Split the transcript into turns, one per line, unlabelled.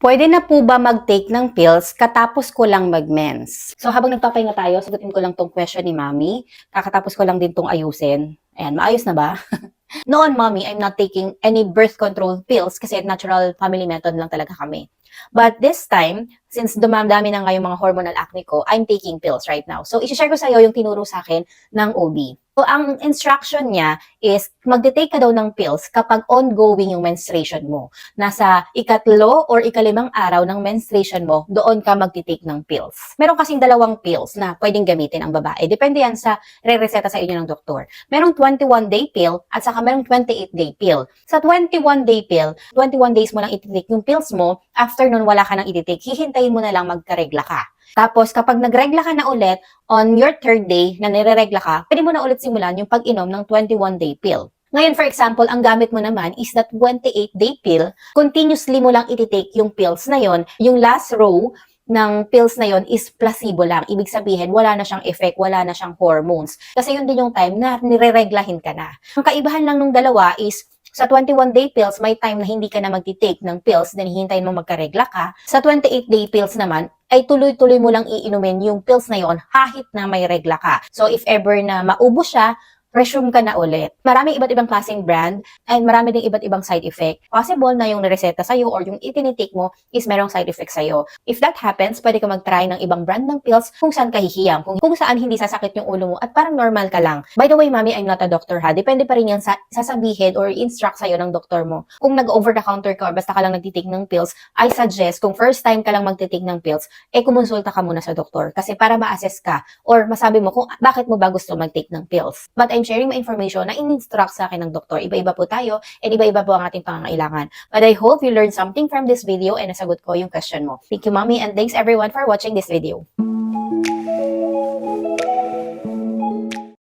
Pwede na po ba mag-take ng pills katapos ko lang mag-mens? So habang nagpapahinga tayo, sagutin ko lang tong question ni Mami. Kakatapos ko lang din tong ayusin. Ayan, maayos na ba? Noon, Mommy, I'm not taking any birth control pills kasi natural family method lang talaga kami. But this time, since dumadami na nga yung mga hormonal acne ko, I'm taking pills right now. So, isi-share ko sa'yo yung tinuro sa akin ng OB. So, ang instruction niya is magte-take ka daw ng pills kapag ongoing yung menstruation mo. Nasa ikatlo or ikalimang araw ng menstruation mo, doon ka magte-take ng pills. Meron kasing dalawang pills na pwedeng gamitin ang babae. Depende yan sa re-reseta sa inyo ng doktor. Merong 21-day pill at saka merong 28-day pill. Sa 21-day pill, 21 days mo lang iti-take yung pills mo. After nun, wala ka nang iti-take. Hihintayin mo na lang magkaregla ka. Tapos, kapag nagregla ka na ulit, on your third day na nireregla ka, pwede mo na ulit simulan yung pag-inom ng 21-day pill. Ngayon, for example, ang gamit mo naman is that 28-day pill. Continuously mo lang iti-take yung pills na yon. Yung last row ng pills na yon is placebo lang. Ibig sabihin, wala na siyang effect, wala na siyang hormones. Kasi yun din yung time na nirereglahin ka na. Ang kaibahan lang nung dalawa is, sa 21-day pills, may time na hindi ka na magti-take ng pills, then hihintayin mo magkaregla ka. Sa 28-day pills naman, ay tuloy-tuloy mo lang iinumin yung pills na yon kahit na may regla ka. So, if ever na maubos siya, resume ka na ulit. Maraming iba't ibang klaseng brand and marami ding iba't ibang side effect. Possible na yung nareseta sa'yo or yung itinitake mo is merong side effect sa'yo. If that happens, pwede ka mag-try ng ibang brand ng pills kung saan ka hihiyang, kung saan hindi sasakit yung ulo mo at parang normal ka lang. By the way, Mami, I'm not a doctor ha. Depende pa rin yan sa sasabihin or instruct sa'yo ng doktor mo. Kung nag-over-the-counter ka or basta ka lang nagtitake ng pills, I suggest kung first time ka lang magtitake ng pills, kumonsulta ka muna sa doktor kasi para ma-assess ka or masabi mo kung bakit mo ba gusto mag-take ng pills. But I'm sharing my information na in-instruct sa akin ng doktor. Iba-iba po tayo and iba-iba po ang ating pangangailangan. But I hope you learned something from this video and nasagot ko yung question mo. Thank you, Mommy, and thanks everyone for watching this video.